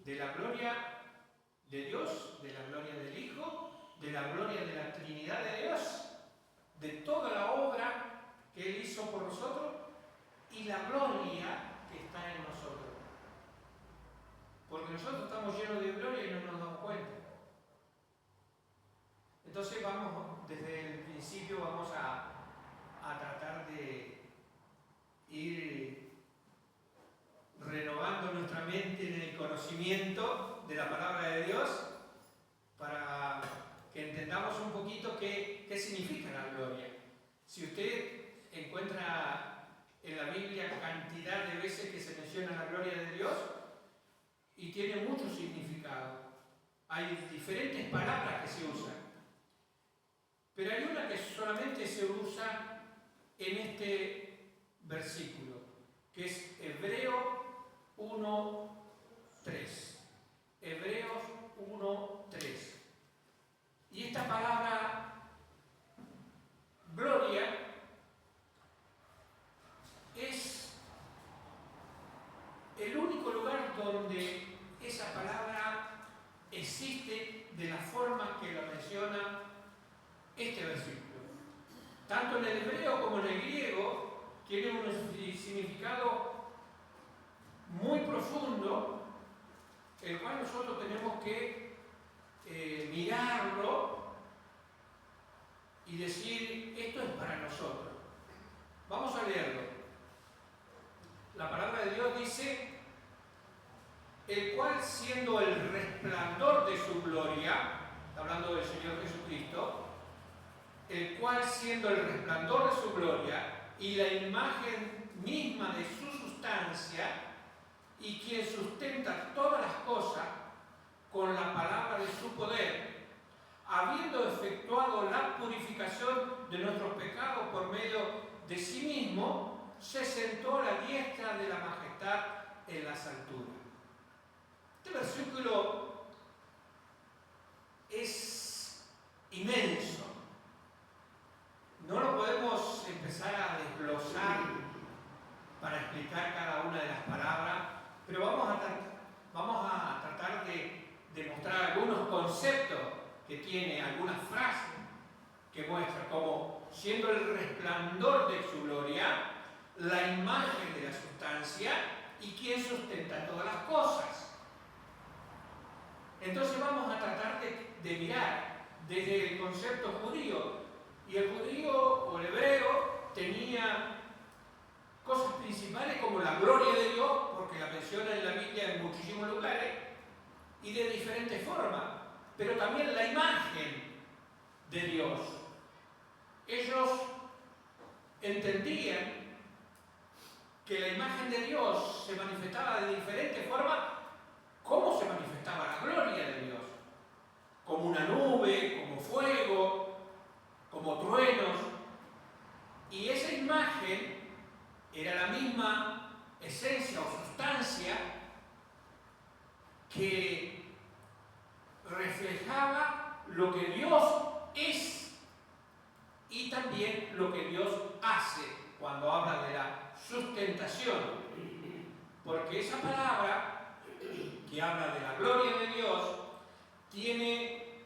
de la gloria de Dios, de la gloria del Hijo, de la gloria de la Trinidad de Dios, de toda la obra que Él hizo por nosotros y la gloria que está en nosotros. Porque nosotros estamos llenos de gloria y no nos damos cuenta. Entonces desde el principio vamos a tratar de ir renovando nuestra mente en el conocimiento de la palabra de Dios para que entendamos un poquito qué significa la gloria. Si usted encuentra en la Biblia cantidad de veces que se menciona la gloria de Dios y tiene mucho significado. Hay diferentes palabras que se usan, pero hay una que solamente se usa en este versículo, que es Hebreo 1:3. Hebreos 1:3. Y esta palabra gloria es el único lugar donde esa palabra existe de la forma que lo menciona este versículo. Tanto en el hebreo como en el griego tiene un significado muy profundo, el cual nosotros tenemos que mirarlo y decir, esto es para nosotros. Vamos a leerlo. La palabra de Dios dice, el cual siendo el resplandor de su gloria, hablando del Señor Jesucristo, el cual siendo el resplandor de su gloria y la imagen misma de su sustancia, y quien sustenta todas las cosas con la palabra de su poder, habiendo efectuado la purificación de nuestros pecados por medio de sí mismo, se sentó a la diestra de la majestad en las alturas. Este versículo es inmenso. No lo podemos empezar a desglosar para explicar cada una de las palabras, pero vamos a tratar de mostrar algunos conceptos que tiene, algunas frases que muestra como siendo el resplandor de su gloria, la imagen de la sustancia y quien sustenta todas las cosas. Entonces vamos a tratar de mirar desde el concepto judío, y el judío o el hebreo tenía cosas principales como la gloria de Dios, porque la menciona en la Biblia en muchísimos lugares y de diferentes formas, pero también la imagen de Dios. Ellos entendían que la imagen de Dios se manifestaba de diferentes formas. ¿Cómo se manifestaba la gloria de Dios? Como una nube, como fuego, como truenos. Y esa imagen era la misma esencia o sustancia que reflejaba lo que Dios es y también lo que Dios hace cuando habla de la sustentación. Porque esa palabra que habla de la gloria de Dios tiene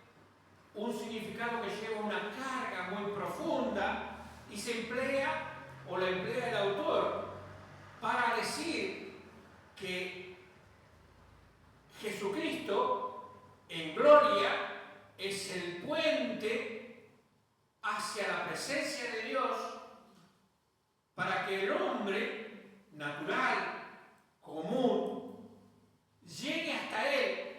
un significado que lleva una carga muy profunda y se emplea, o la emplea el autor, para decir que Jesucristo en gloria es el puente hacia la presencia de Dios para que el hombre natural, común, llegue hasta Él,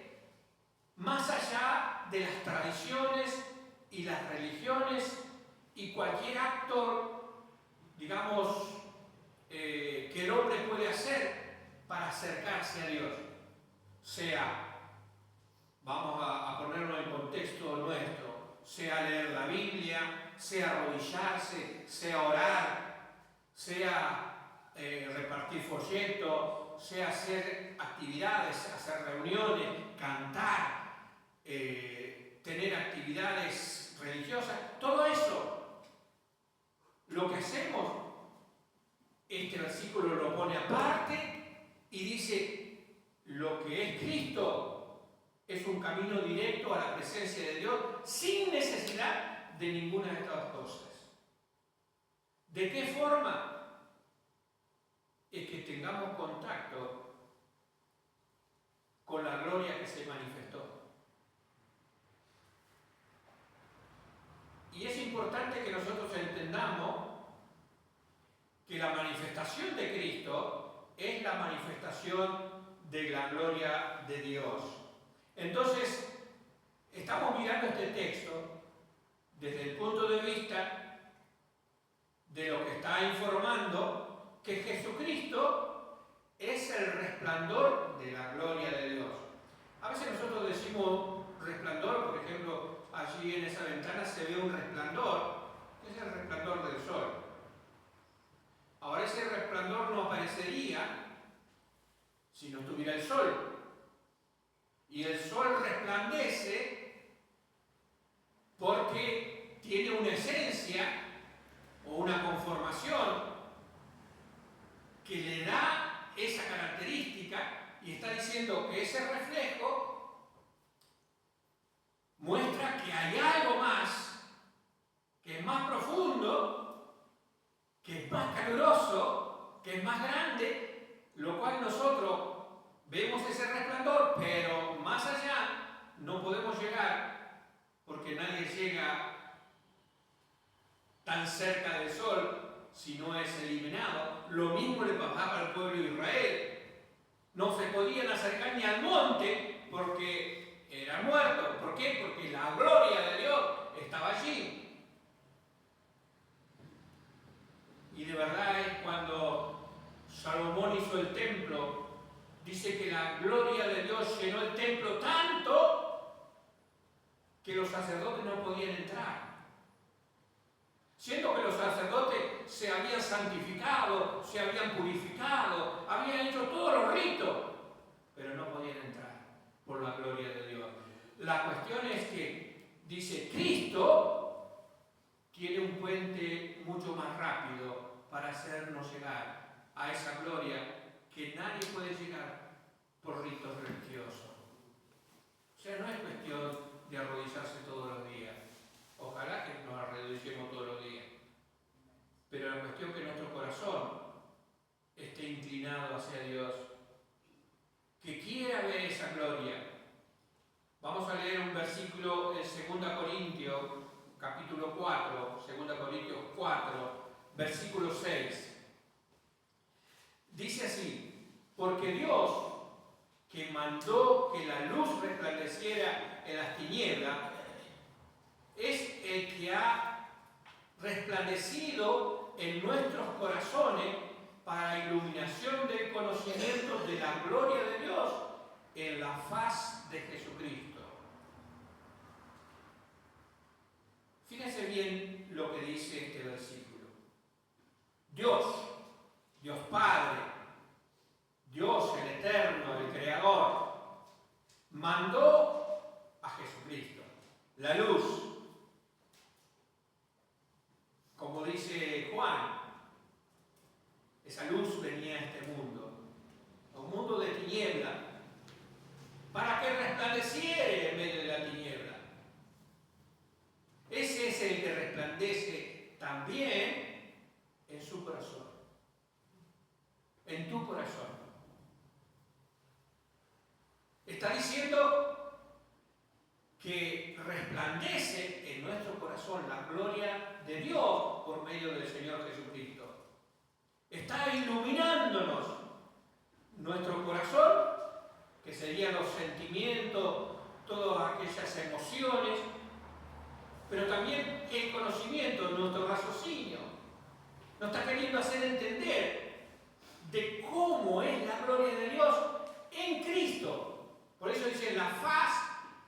más allá de las tradiciones y las religiones y cualquier acto, digamos, que el hombre puede hacer para acercarse a Dios. Sea, vamos a ponerlo en contexto nuestro, sea leer la Biblia, sea arrodillarse, sea orar, sea repartir folletos, sea hacer actividades, hacer reuniones, cantar, tener actividades religiosas, todo eso, lo que hacemos, este versículo lo pone aparte y dice, lo que es Cristo es un camino directo a la presencia de Dios sin necesidad de ninguna de estas cosas. ¿De qué forma? Es que tengamos contacto con la gloria que se manifestó. Y es importante que nosotros entendamos que la manifestación de Cristo es la manifestación de la gloria de Dios. Entonces, estamos mirando este texto desde el punto de vista de lo que está informando que Jesucristo es el resplandor de la gloria de Dios. A veces nosotros decimos resplandor, por ejemplo, allí en esa ventana se ve un resplandor, que es el resplandor del sol. Ahora ese resplandor no aparecería si no estuviera el sol. Y el sol resplandece porque tiene una esencia o una conformación que le da esa característica y está diciendo que ese reflejo muestra que hay algo más, que es más profundo, que es más caluroso, que es más grande, lo cual nosotros vemos ese resplandor, pero más allá no podemos llegar porque nadie llega tan cerca del sol si no es eliminado. Lo mismo le pasaba al pueblo de Israel. No se podían acercar ni al monte porque eran muertos. ¿Por qué? Porque la gloria de Dios estaba allí. Y de verdad es cuando Salomón hizo el templo, dice que la gloria de Dios llenó el templo tanto que los sacerdotes no podían entrar. Siendo que los sacerdotes se habían santificado, se habían purificado, habían hecho todos los ritos, pero no podían entrar por la gloria de Dios. La cuestión es que, dice, Cristo tiene un puente mucho más rápido para hacernos llegar a esa gloria que nadie puede llegar por ritos religiosos. O sea, no es cuestión de arrodillarse todos los días. Ojalá que nos arrodillemos todos los días. Pero la cuestión es que nuestro corazón esté inclinado hacia Dios, que quiera ver esa gloria. Vamos a leer un versículo en 2 Corintios, capítulo 4, 2 Corintios 4, versículo 6. Dice así: porque Dios, que mandó que la luz resplandeciera en las tinieblas, es el que ha resplandecido en nuestros corazones para iluminación del conocimiento de la gloria de Dios en la faz de Jesucristo. Fíjense bien lo que dice este versículo. Dios Padre, Dios el Eterno, el Creador, mandó a Jesucristo, la luz. Como dice Juan, esa luz venía a este mundo, a un mundo de tiniebla, para que resplandeciere en medio de la tiniebla. Ese es el que resplandece también en su corazón, en tu corazón. Está diciendo que resplandece en nuestro corazón la gloria de Dios por medio del Señor Jesucristo. Está iluminándonos nuestro corazón, que serían los sentimientos, todas aquellas emociones, pero también el conocimiento, nuestro raciocinio. Nos está queriendo hacer entender de cómo es la gloria de Dios en Cristo. Por eso dice la faz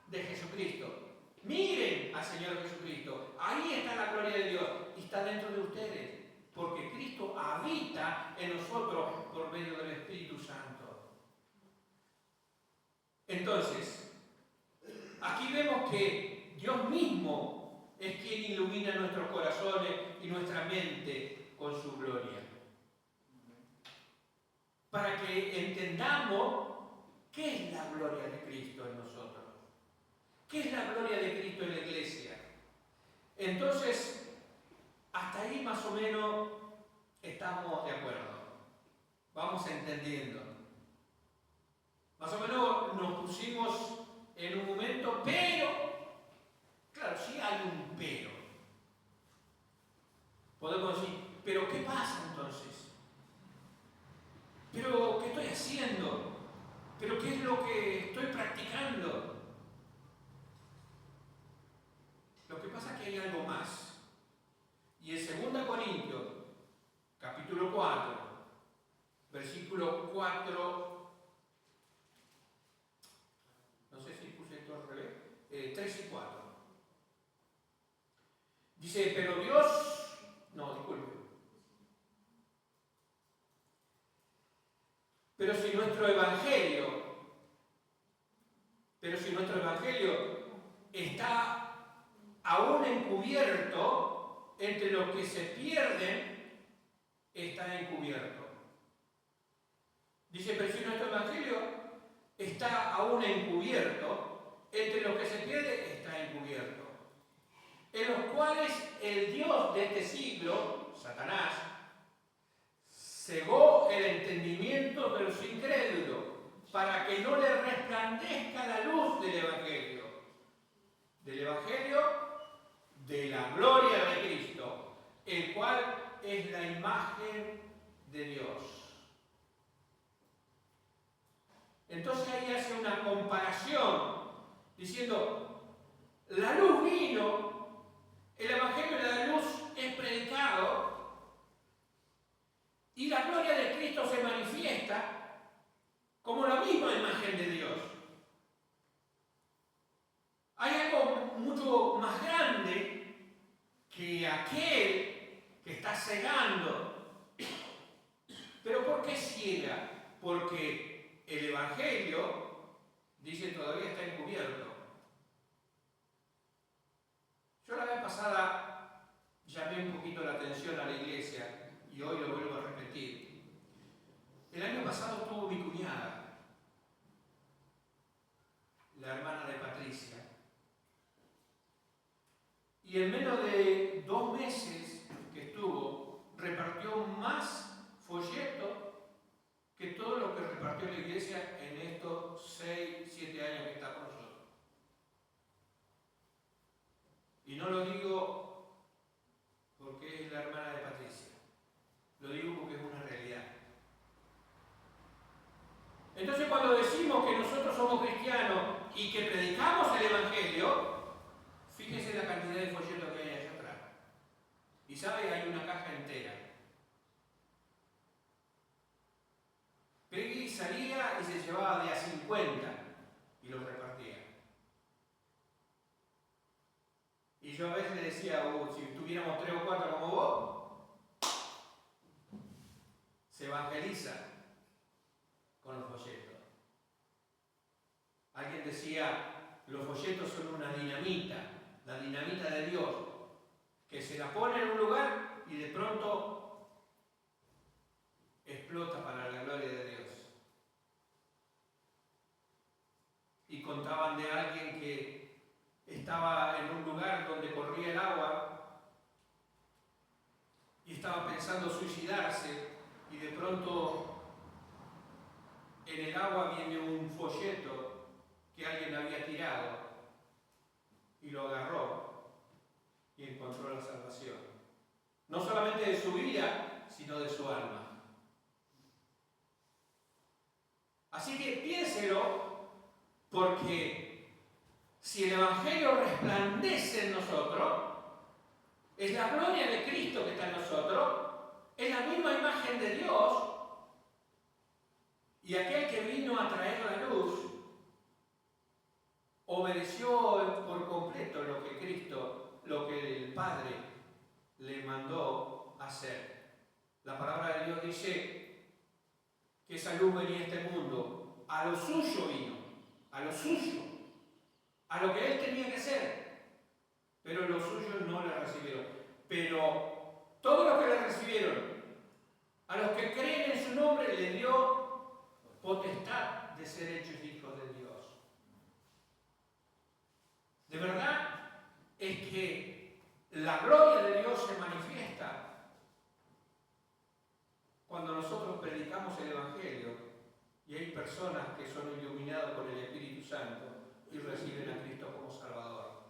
de Jesucristo. Miren al Señor Jesucristo. Ahí está la gloria de Dios y está dentro de ustedes, porque Cristo habita en nosotros por medio del Espíritu Santo. Entonces, aquí vemos que Dios mismo es quien ilumina nuestros corazones y nuestra mente con su gloria. Para que entendamos ¿Qué es la gloria de Cristo en nosotros? ¿Qué es la gloria de Cristo en la iglesia? Entonces, hasta ahí más o menos estamos de acuerdo. Vamos entendiendo. Más o menos nos pusimos en un momento, pero, claro, sí hay un pero. Podemos decir, ¿pero qué pasa entonces? ¿Pero qué estoy haciendo? ¿Pero qué es lo que estoy practicando? Lo que pasa es que hay algo más. Y en 2 Corintios, capítulo 4, versículo 4, no sé si puse esto al revés, 3 y 4. Dice, pero Dios, no, disculpe. Pero si nuestro evangelio está aún encubierto, entre los que se pierden, está encubierto. Dice, pero si nuestro evangelio está aún encubierto, entre los que se pierden, está encubierto. En los cuales el Dios de este siglo, Satanás, cegó el entendimiento de los incrédulos, para que no le resplandezca la luz del Evangelio de la gloria de Cristo, el cual es la imagen de Dios. Entonces ahí hace una comparación, diciendo, la luz vino, el Evangelio de la luz es predicado, y la gloria de Cristo se manifiesta como la misma imagen de Dios. Hay algo mucho más grande que aquel que está cegando. ¿Pero por qué ciega? Porque el Evangelio, dice, todavía está encubierto. Yo la vez pasada llamé un poquito la atención a la iglesia y hoy lo vuelvo a repetir. El año pasado estuvo mi cuñada, la hermana de Patricia, y en menos de 2 meses que estuvo, repartió más folletos que todo lo que repartió la iglesia en estos 6, 7 años que está con nosotros. Y no lo digo porque es la hermana de Patricia, lo digo porque es una realidad. Entonces, cuando decimos que nosotros somos cristianos y que predicamos el Evangelio, fíjese la cantidad de folletos que hay allá atrás. Y sabe, hay una caja entera. Peggy salía y se llevaba de a 50 y los repartía. Y yo a veces le decía, si tuviéramos 3 o 4 como vos, se evangeliza con los folletos. Alguien decía, los folletos son una dinamita, la dinamita de Dios, que se la pone en un lugar y de pronto explota para la gloria de Dios. Y contaban de alguien que estaba en un lugar donde corría el agua y estaba pensando suicidarse y de pronto en el agua viene un folleto que alguien había tirado y lo agarró y encontró la salvación. No solamente de su vida, sino de su alma. Así que piénselo, porque si el Evangelio resplandece en nosotros, es la gloria de Cristo que está en nosotros, es la misma imagen de Dios, y aquel que vino a traer la luz obedeció por completo lo que Cristo, lo que el Padre le mandó hacer. La palabra de Dios dice que esa luz venía a este mundo, a lo suyo vino, a lo suyo, a lo que él tenía que hacer, pero los suyos no le recibieron. Pero todos los que le recibieron, a los que creen en su nombre, le dio potestad de ser hechos hijos de Dios. De verdad es que la gloria de Dios se manifiesta cuando nosotros predicamos el Evangelio y hay personas que son iluminadas por el Espíritu Santo y reciben a Cristo como Salvador.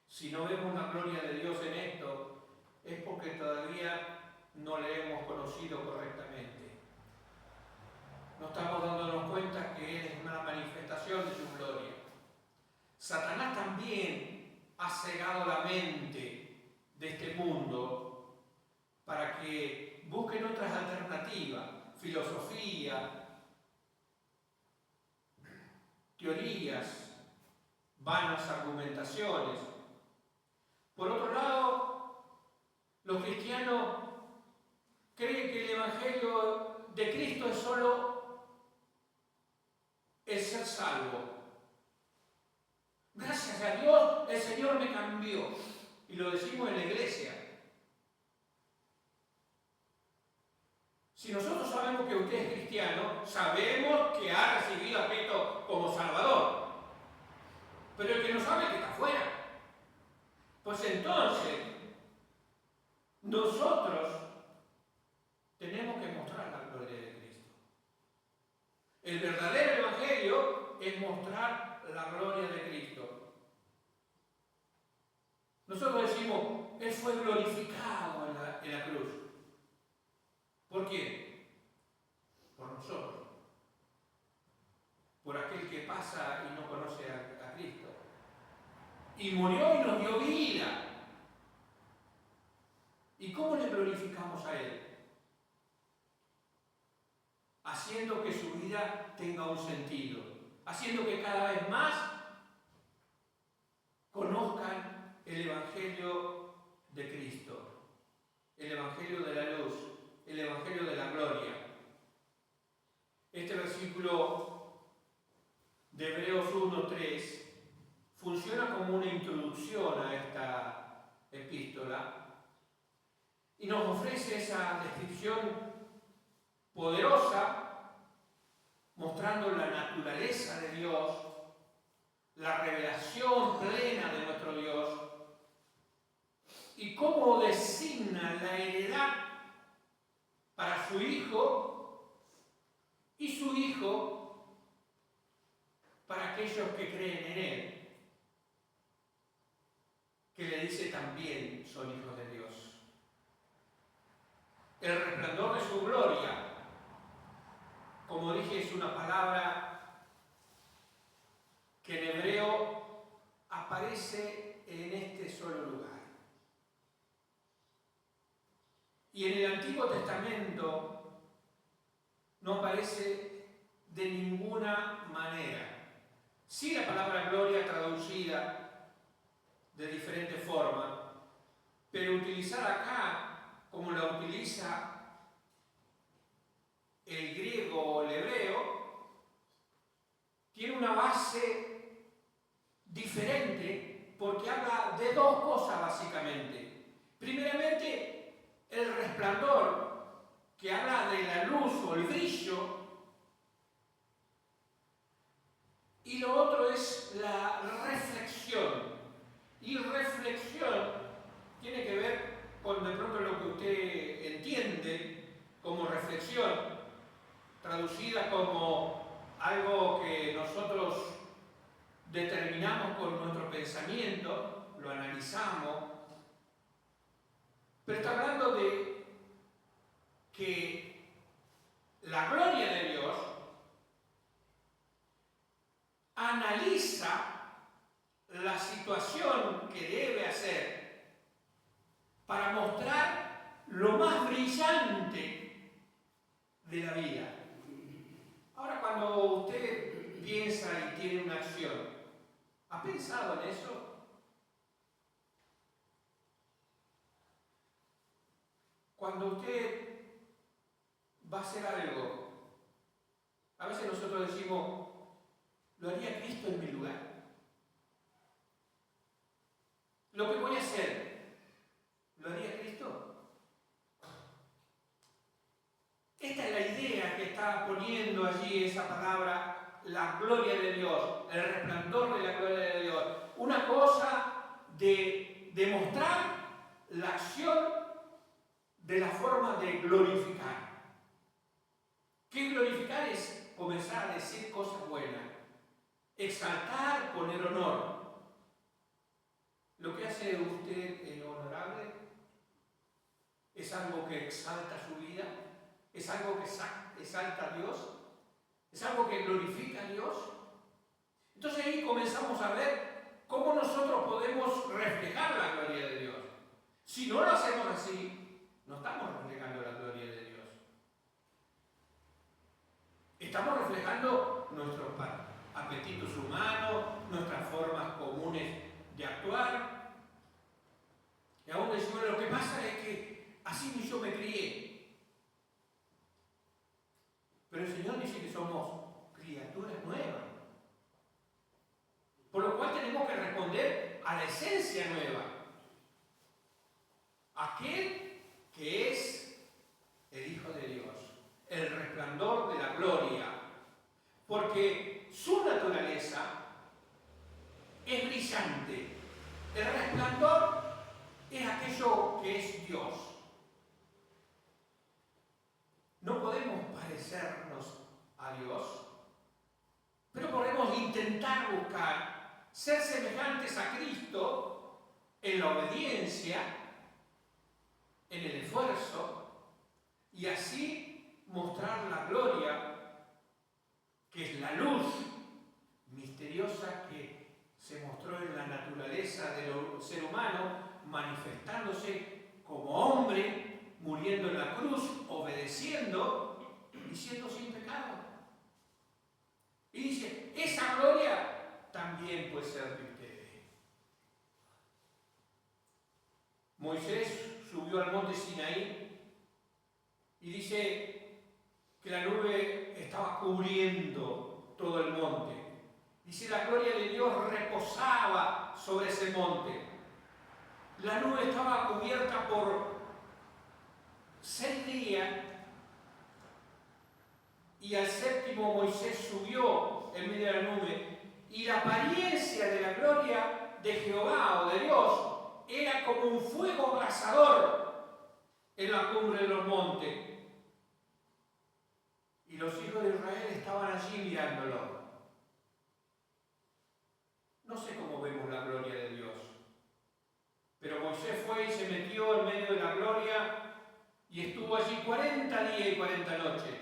Si no vemos la gloria de Dios en esto, es porque todavía no le hemos conocido correctamente. No estamos dándonos cuenta que es una manifestación de su gloria. Satanás también ha cegado la mente de este mundo para que busquen otras alternativas, filosofía, teorías, vanas argumentaciones. Por otro lado, los cristianos creen que el Evangelio de Cristo es solo el ser salvo. Gracias a Dios, el Señor me cambió. Y lo decimos en la iglesia. Si nosotros sabemos que usted es cristiano, sabemos que ha recibido a Cristo como Salvador. Pero el que no sabe que está fuera. Pues entonces, nosotros tenemos que mostrar la gloria de Cristo. El verdadero Evangelio es mostrar la gloria de Cristo. Nosotros decimos, Él fue glorificado en la cruz. ¿Por quién? Por nosotros. Por aquel que pasa y no conoce a Cristo. Y murió y nos dio vida. ¿Y cómo le glorificamos a Él? Haciendo que su vida tenga un sentido. Haciendo que cada vez más conozcan el Evangelio de Cristo. El Evangelio de la luz. El Evangelio de la gloria. Este versículo de Hebreos 1:3 funciona como una introducción a esta epístola y nos ofrece esa descripción poderosa mostrando la naturaleza de Dios, la revelación plena de nuestro Dios y cómo designa la heredad para su Hijo y su Hijo para aquellos que creen en Él, que le dice también son hijos de Dios. El resplandor de su gloria, como dije, es una palabra que en hebreo aparece en este solo lugar. Y en el Antiguo Testamento no aparece de ninguna manera. Sí, la palabra gloria traducida de diferente forma, pero utilizar acá como la utiliza el griego o el hebreo, tiene una base diferente porque habla de dos cosas básicamente. Primeramente, el resplandor, que habla de la luz o el brillo, y lo otro es la reflexión. Y reflexión tiene que ver con de pronto lo que usted entiende como reflexión, traducida como algo que nosotros determinamos con nuestro pensamiento, lo analizamos, pero está hablando de que la gloria de Dios analiza la situación que debe hacer para mostrar lo más brillante de la vida. Ahora, cuando usted piensa y tiene una acción, ¿ha pensado en eso? Cuando usted va a hacer algo, a veces nosotros decimos, ¿lo haría Cristo en mi lugar? Lo que voy a hacer, ¿lo haría Cristo? Esta es la idea que está poniendo allí allí esa palabra, la gloria de Dios, el resplandor de la gloria de Dios. Una cosa de demostrar la acción de la forma de glorificar. ¿Qué glorificar es? Comenzar a decir cosas buenas. Exaltar, poner honor. Lo que hace usted honorable es algo que exalta su vida, es algo que exalta a Dios, es algo que glorifica a Dios. Entonces ahí comenzamos a ver cómo nosotros podemos reflejar la gloria de Dios. Si no lo hacemos así, no estamos reflejando la gloria de Dios. Estamos reflejando nuestros apetitos humanos, nuestras formas comunes de actuar. Y aún decimos, lo que pasa es que así yo me crié. Pero el Señor dice que somos criaturas nuevas. Por lo cual tenemos que responder a la esencia nueva. Aquel que es el Hijo de Dios, el resplandor de la gloria. Porque su naturaleza es brillante. El resplandor es aquello que es Dios. No podemos parecernos a Dios, pero podemos intentar buscar ser semejantes a Cristo en la obediencia, en el esfuerzo, y así mostrar la gloria, que es la luz misteriosa que se mostró en la naturaleza del ser humano, manifestándose como hombre, muriendo en la cruz, obedeciendo y siendo sin pecado. Y dice, esa gloria también puede ser de ustedes. Moisés subió al monte Sinaí y dice que la nube estaba cubriendo todo el monte. Dice, la gloria de Dios reposaba sobre ese monte. La nube estaba cubierta por 6 días y al séptimo Moisés subió en medio de la nube y la apariencia de la gloria de Jehová o de Dios era como un fuego abrasador en la cumbre de los montes. Y los hijos de Israel estaban allí mirándolo. No sé cómo vemos la gloria de Dios, pero Moisés fue y se metió en medio de la gloria y estuvo allí 40 días y 40 noches.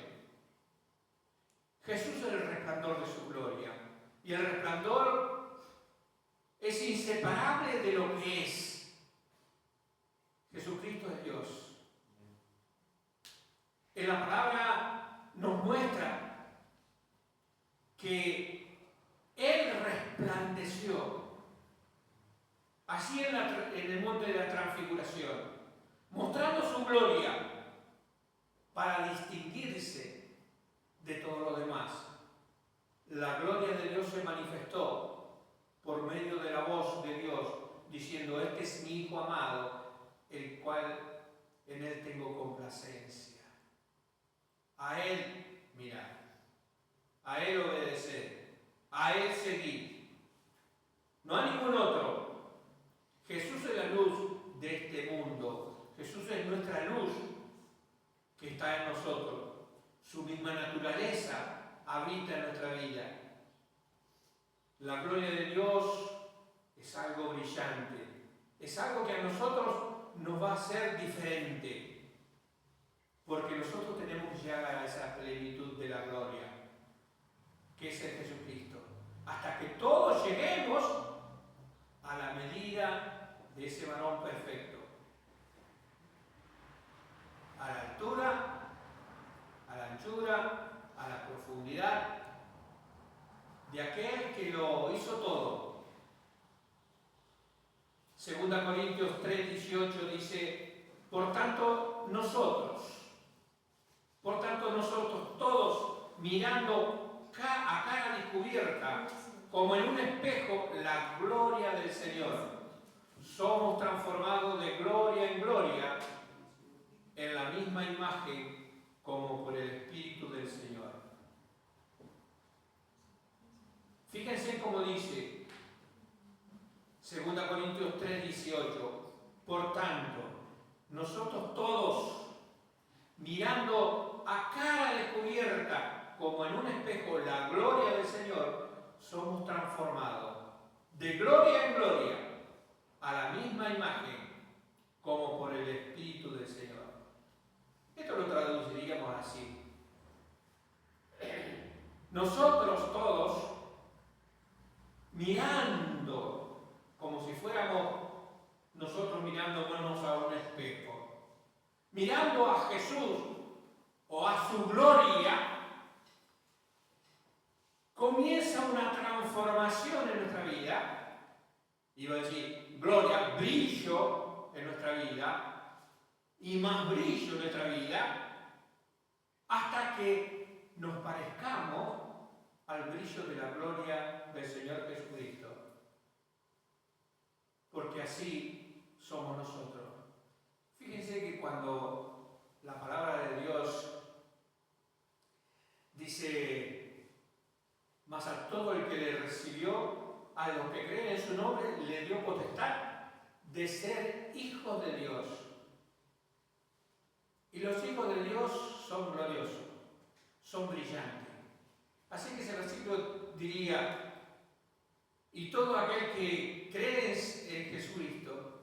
Jesús es el resplandor de su gloria, y el resplandor es inseparable de lo que es. Jesucristo es Dios. En la palabra nos muestra que Él resplandeció así en el monte de la transfiguración, mostrando su gloria para distinguirse de todo lo demás. La gloria de Dios se manifestó por medio de la voz de Dios, diciendo, este es mi Hijo amado, el cual en Él tengo complacencia. A Él mirad, a Él obedeced, a Él seguid, no a ningún otro. Jesús es la luz de este mundo. Jesús es nuestra luz que está en nosotros. Su misma naturaleza habita en nuestra vida. La gloria de Dios es algo brillante. Es algo que a nosotros nos va a hacer diferente. Porque nosotros tenemos ya esa plenitud de la gloria, que es el Jesucristo. Hasta que todos lleguemos a la medida de ese varón perfecto. A la altura, a la anchura, a la profundidad de aquel que lo hizo todo. 2 Corintios 3:18 dice, por tanto nosotros todos mirando a cara descubierta, como en un espejo, la gloria del Señor, somos transformados de gloria en gloria en la misma imagen como por el Espíritu del Señor. como dice 2 Corintios 3:18, por tanto, nosotros todos, mirando a cara descubierta, como en un espejo, la gloria del Señor, somos transformados de gloria en gloria a la misma imagen, como por el Espíritu del Señor. Esto lo traduciríamos así. Nosotros todos, mirando, como si fuéramos nosotros mirándonos a un espejo, mirando a Jesús o a su gloria, comienza una transformación en nuestra vida. Iba a decir, gloria, brillo en nuestra vida, y más brillo en nuestra vida, hasta que nos parezcamos al brillo de la gloria del Señor Jesucristo. Porque así somos nosotros. Fíjense que cuando la palabra de Dios dice, mas a todo el que le recibió, a los que creen en su nombre, le dio potestad de ser hijos de Dios. Y los hijos de Dios son gloriosos, son brillantes. Así que ese versículo diría, y todo aquel que cree en Jesucristo,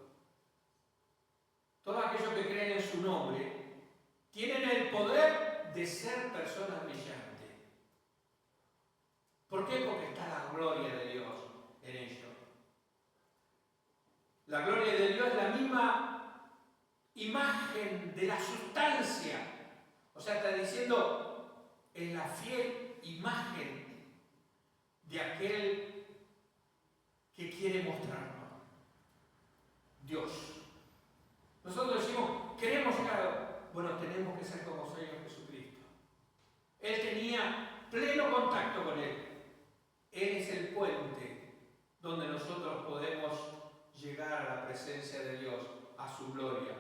todos aquellos que creen en su nombre, tienen el poder de ser personas brillantes. ¿Por qué? Porque está la gloria de Dios en ellos. La gloria de Dios es la misma imagen de la sustancia. O sea, está diciendo, es la fiel imagen de aquel que quiere mostrarnos. Dios. Nosotros decimos, queremos llegar. Bueno, tenemos que ser como Señor Jesucristo. Él tenía pleno contacto con Él. Él es el puente donde nosotros podemos llegar a la presencia de Dios, a su gloria.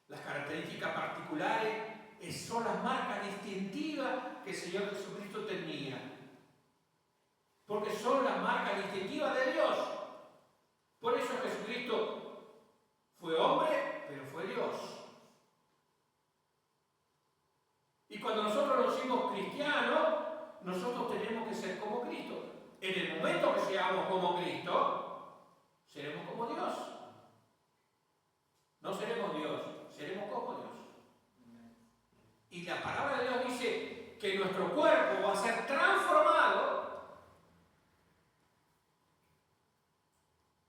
Las características particulares son las marcas distintivas que el Señor Jesucristo tenía. Porque son las marcas distintivas de Dios. Por eso Jesucristo fue hombre, pero fue Dios. Y cuando nosotros nos hicimos cristianos, nosotros tenemos que ser como Cristo. En el momento que seamos como Cristo, seremos como Dios. No seremos Dios, seremos como Dios. Y la palabra de Dios dice que nuestro cuerpo va a ser transformado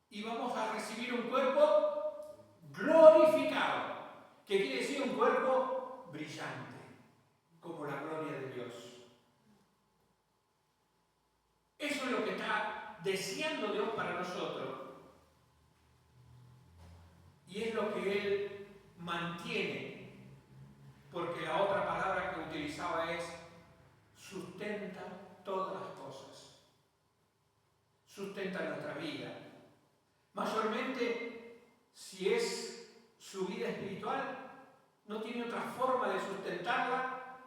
y vamos a recibir un cuerpo glorificado, que quiere decir un cuerpo brillante, como la gloria de Dios. Eso es lo que está deseando Dios para nosotros. Y es lo que Él mantiene, porque la otra palabra que utilizaba es sustenta todas las cosas. Sustenta nuestra vida. Mayormente, si es su vida espiritual, no tiene otra forma de sustentarla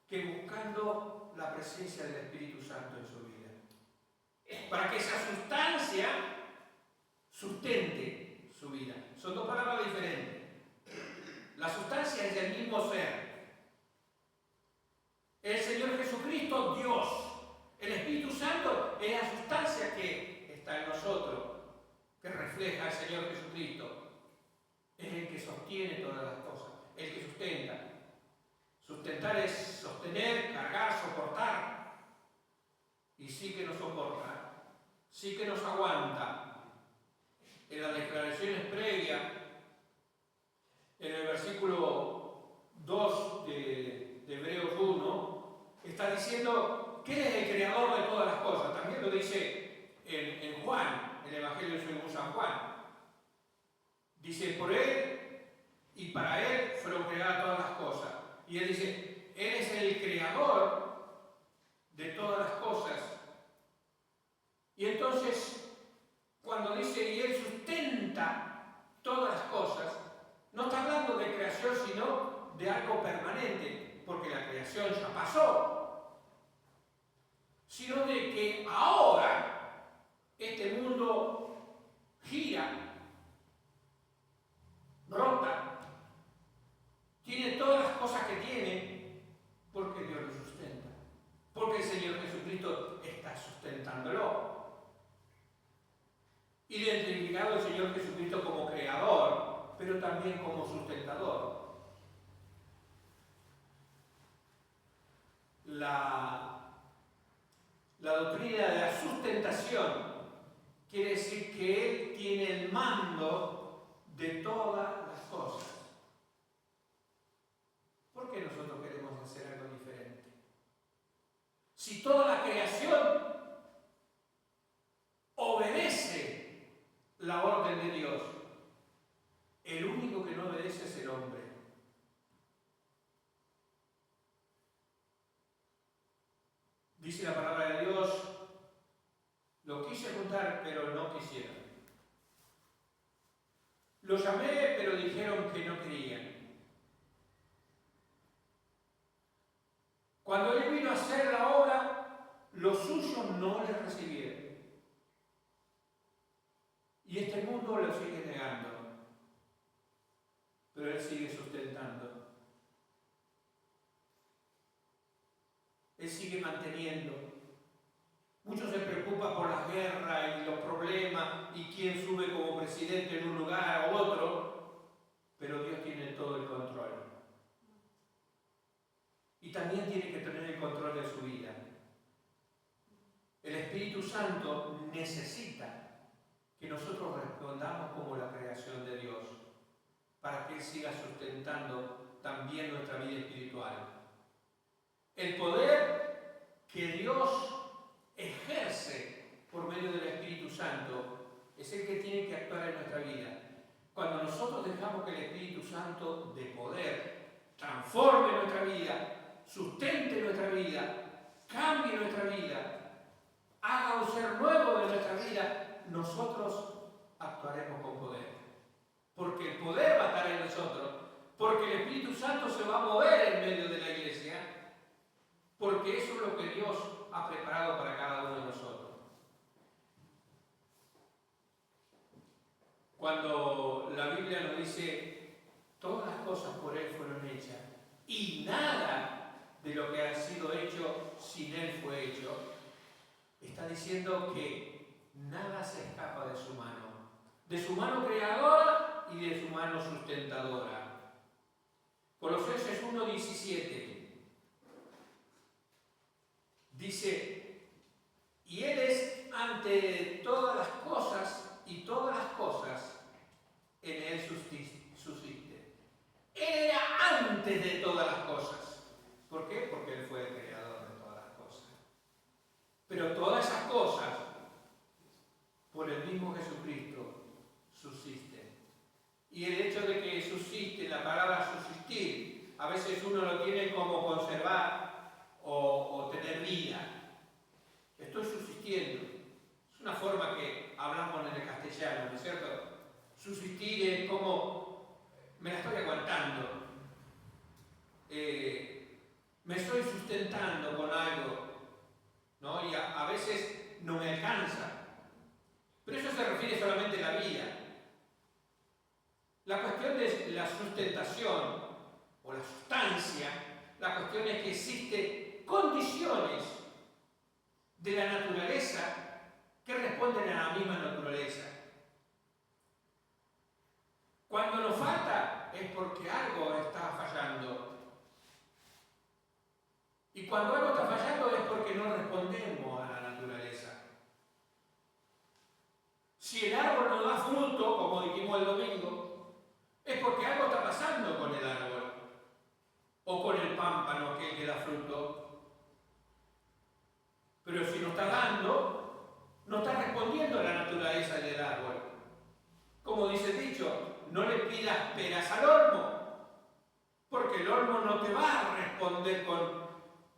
que buscando la presencia del Espíritu Santo en su vida. Para que esa sustancia sustente su vida. Son dos palabras diferentes. La sustancia es el mismo ser. El Señor Jesucristo, Dios. El Espíritu Santo es la sustancia que está en nosotros, que refleja al Señor Jesucristo. Es el que sostiene todas las cosas, el que sustenta. Sustentar es sostener, cargar, soportar. Y sí que nos soporta, sí que nos aguanta. En las declaraciones previas, en el versículo 2 de Hebreos 1, está diciendo que Él es el creador de todas las cosas. También lo dice en Juan, el Evangelio según San Juan. Dice, por Él y para Él fueron creadas todas las cosas. Y Él dice, Él es el creador de todas las cosas. Y entonces, cuando dice, y Él sustenta todas las cosas, no está hablando de creación, sino de algo permanente, porque la creación ya pasó, sino de que ahora también como sustentador. La doctrina de la sustentación quiere decir que Él tiene el mando de todas las cosas. ¿Por qué nosotros queremos hacer algo diferente? Si toda la creación obedece la orden de Dios, el único que no obedece es el hombre. Dice la palabra de Dios, lo quise juntar, pero no quisieron. Lo llamé, pero dijeron que no querían. Cuando Él vino a hacer la obra, los suyos no le recibieron. Y este mundo lo sigue negando, pero Él sigue sustentando. Él sigue manteniendo. Muchos se preocupan por las guerras y los problemas y quién sube como presidente en un lugar u otro, pero Dios tiene todo el control. Y también tiene que tener el control de su vida. El Espíritu Santo necesita que nosotros respondamos como la creación de Dios, para que Él siga sustentando también nuestra vida espiritual. El poder que Dios ejerce por medio del Espíritu Santo es el que tiene que actuar en nuestra vida. Cuando nosotros dejamos que el Espíritu Santo de poder transforme nuestra vida, sustente nuestra vida, cambie nuestra vida, haga un ser nuevo de nuestra vida, nosotros actuaremos con poder. Porque el poder va a estar en nosotros, porque el Espíritu Santo se va a mover en medio de la iglesia, porque eso es lo que Dios ha preparado para cada uno de nosotros. Cuando la Biblia nos dice, todas las cosas por Él fueron hechas, y nada de lo que ha sido hecho sin Él fue hecho, está diciendo que nada se escapa de su mano creadora y de su mano sustentadora. Colosenses 1:17 dice, y Él es ante todas las cosas, y todas las cosas en Él subsisten. Él era antes de todas las cosas. ¿Por qué? Porque Él fue el creador de todas las cosas. Pero todas esas cosas, por el mismo Jesucristo, subsisten. Y el hecho de que subsiste, la palabra subsistir, a veces uno lo tiene como conservar o tener vida. Estoy subsistiendo. Es una forma que hablamos en el castellano, ¿no es cierto? Subsistir es como, me la estoy aguantando. Me estoy sustentando con algo, ¿no? Y a veces no me alcanza. Pero eso se refiere solamente a la vida. La cuestión de la sustentación o la sustancia, la cuestión es que existen condiciones de la naturaleza que responden a la misma naturaleza. Cuando nos falta es porque algo está fallando. Y cuando algo está fallando es porque no respondemos a la naturaleza. Si el árbol no da fruto, como dijimos el domingo, es porque algo está pasando con el árbol o con el pámpano, aquel que da fruto. Pero si no está dando, no está respondiendo a la naturaleza del árbol. Como dice el dicho, no le pidas peras al olmo, porque el olmo no te va a responder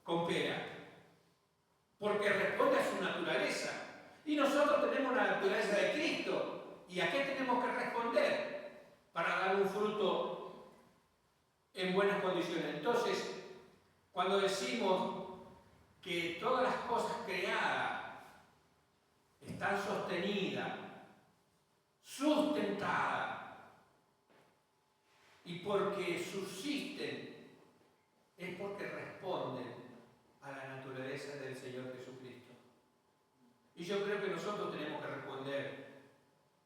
con pera, porque responde a su naturaleza. Y nosotros tenemos la naturaleza de Cristo. ¿Y a qué tenemos que responder? Para dar un fruto en buenas condiciones. Entonces, cuando decimos que todas las cosas creadas están sostenidas, sustentadas, y porque subsisten, es porque responden a la naturaleza del Señor Jesucristo. Y yo creo que nosotros tenemos que responder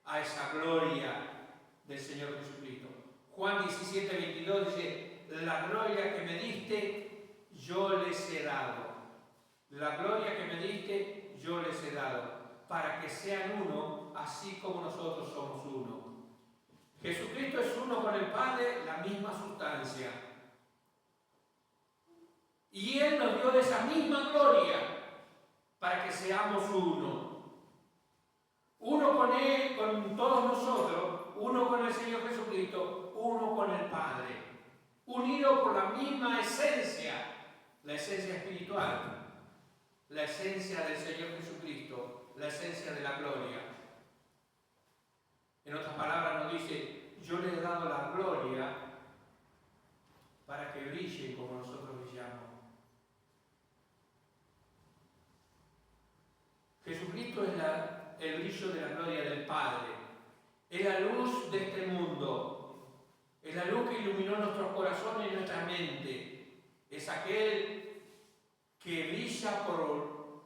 a esa gloria del Señor Jesucristo. Juan 17, 22 dice, la gloria que me diste, yo les he dado. La gloria que me diste, yo les he dado, para que sean uno, así como nosotros somos uno. Jesucristo es uno con el Padre, la misma sustancia. Y Él nos dio esa misma gloria para que seamos uno. Uno con Él, con todos nosotros, uno con el Señor Jesucristo, uno con el Padre. Unido por la misma esencia, la esencia espiritual, la esencia del Señor Jesucristo, la esencia de la gloria. En otras palabras nos dice, yo le he dado la gloria para que brillen como nosotros brillamos. Jesucristo es el brillo de la gloria del Padre, es la luz de este mundo, es la luz que iluminó nuestros corazones y nuestra mente, es aquel que brilla por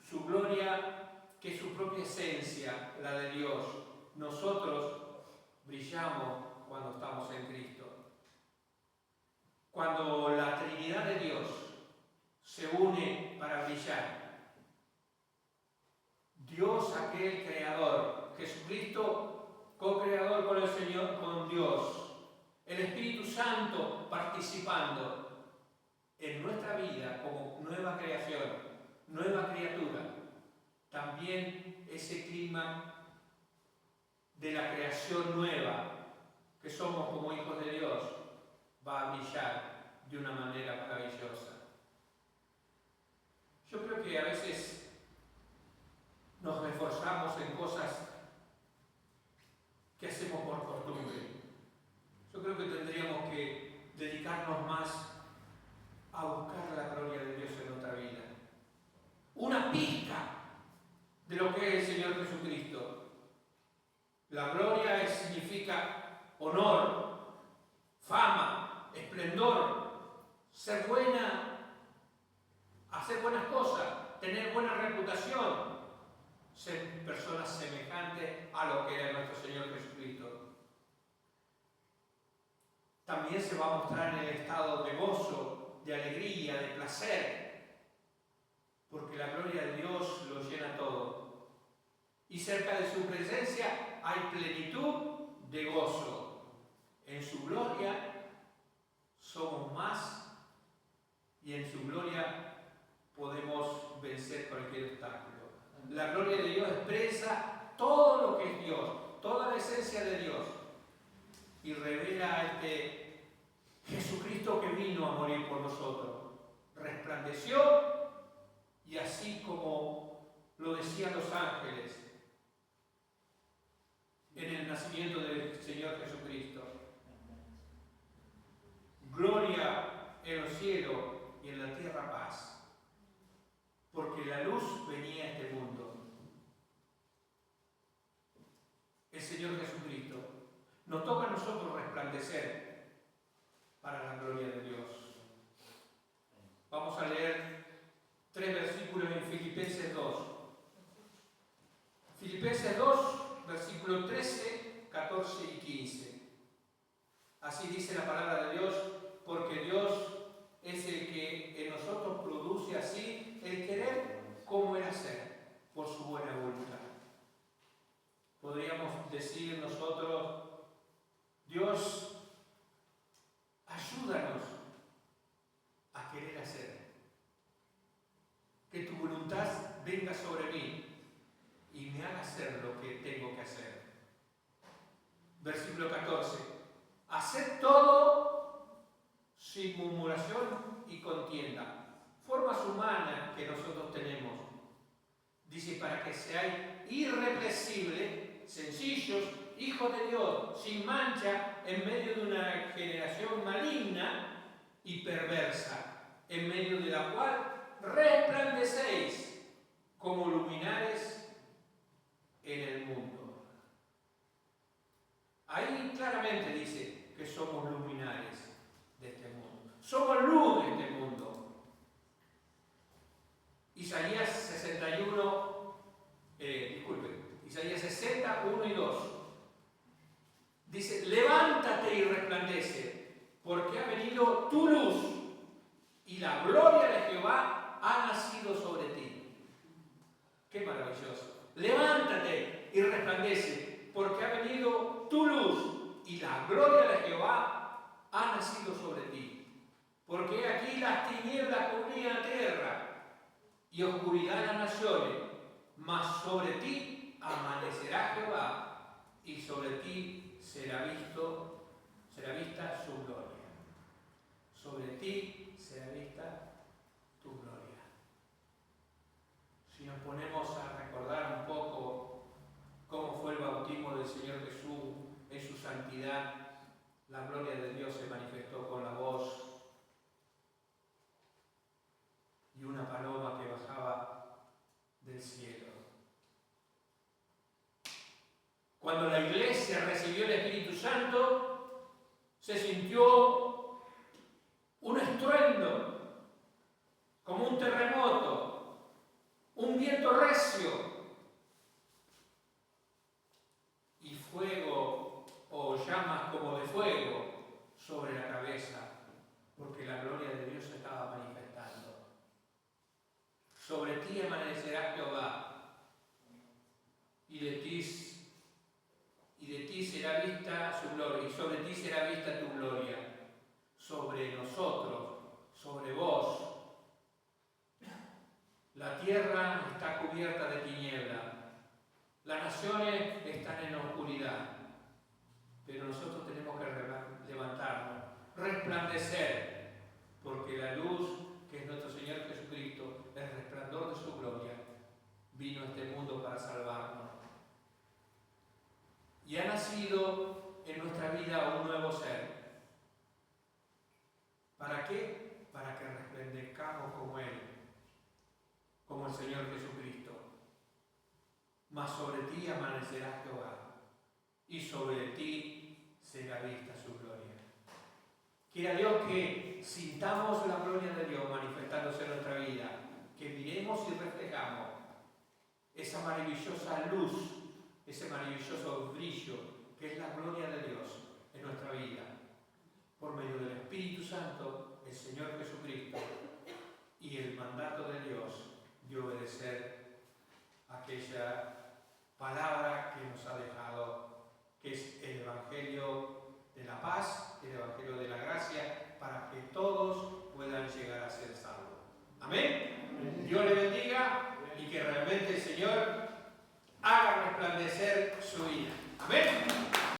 su gloria, que es su propia esencia, la de Dios. Nosotros brillamos cuando estamos en Cristo. Cuando la Trinidad de Dios se une para brillar, Dios, aquel creador, Jesucristo, co-creador con el Señor, con Dios, el Espíritu Santo participando en nuestra vida como nueva creación, nueva criatura. También ese clima de la creación nueva, que somos como hijos de Dios, va a brillar de una manera maravillosa. Yo creo que a veces nos reforzamos en cosas que hacemos por costumbre. Yo creo que tendríamos que dedicarnos más a buscar la gloria de Dios en nuestra vida. Una pizca de lo que es el Señor Jesucristo. La gloria significa honor, fama, esplendor, ser buena, hacer buenas cosas, tener buena reputación, ser personas semejantes a lo que era nuestro Señor Jesucristo. También se va a mostrar en el estado de gozo, de alegría, de placer, porque la gloria de Dios lo llena todo. Y cerca de su presencia hay plenitud de gozo. En su gloria somos más y en su gloria podemos vencer cualquier obstáculo. La gloria de Dios expresa todo lo que es Dios, toda la esencia de Dios, y revela a este Jesucristo que vino a morir por nosotros. Resplandeció, y así como lo decían los ángeles en el nacimiento del Señor Jesucristo, gloria en los cielos y en la tierra paz. Porque la luz venía a este mundo. El Señor Jesucristo nos toca a nosotros resplandecer para la gloria de Dios. Vamos a leer 3 versículos en Filipenses 2. Filipenses 2, versículos 13, 14 y 15. Así dice la palabra de Dios, porque Dios es el que en nosotros produce así el querer como el hacer, por su buena voluntad. Podríamos decir nosotros, Dios, ayúdanos a querer hacer. Que tu voluntad venga sobre mí y me haga hacer lo que tengo que hacer. Versículo 14. Haced todo sin murmuración y contienda. Formas humanas que nosotros tenemos. Dice, para que seáis irreprensibles, sencillos, hijos de Dios, sin mancha, en medio de una generación maligna y perversa, en medio de la cual resplandecéis como luminares en el mundo. Ahí claramente dice que somos luminares de este mundo. Somos luz de este mundo. Isaías 60, 1 y 2. Dice, levántate y y la gloria de Jehová ha nacido sobre ti. Porque aquí las tinieblas cubrían la tierra y oscuridad las naciones, mas sobre ti amanecerá Jehová y sobre ti será vista su gloria. Sobre ti será vista tu gloria. Si nos ponemos a recordar un poco cómo fue el bautismo del Señor Jesús en su santidad, la gloria de Dios se manifestó con la voz y una paloma que bajaba del cielo. Cuando la iglesia recibió el Espíritu Santo, se sintió un estruendo, como un terremoto, un viento recio y fuego o llamas como de fuego sobre la cabeza, porque la gloria de Dios se estaba manifestando. Sobre ti amanecerá Jehová y de ti será vista su gloria, y sobre ti será vista tu gloria, sobre nosotros, sobre vos. La tierra está cubierta de tiniebla, las naciones están en la oscuridad, pero nosotros tenemos que levantarnos, resplandecer, porque la luz, que es nuestro Señor Jesucristo, el resplandor de su gloria, vino a este mundo para salvarnos. Y ha nacido en nuestra vida un nuevo ser. ¿Para qué? Para que resplandezcamos como Él, como el Señor Jesucristo. Mas sobre ti amanecerá Jehová, y sobre ti será vista su gloria. Quiera Dios que sintamos la gloria de Dios manifestándose en nuestra vida, que miremos y reflejamos esa maravillosa luz, ese maravilloso brillo que es la gloria de Dios en nuestra vida, por medio del Espíritu Santo, el Señor Jesucristo y el mandato de Dios de obedecer aquella palabra que nos ha dejado, que es el Evangelio de la paz, el Evangelio de la gracia, para que todos puedan llegar a ser salvos. Amén. Dios le bendiga y que realmente el Señor haga resplandecer su vida. Amén.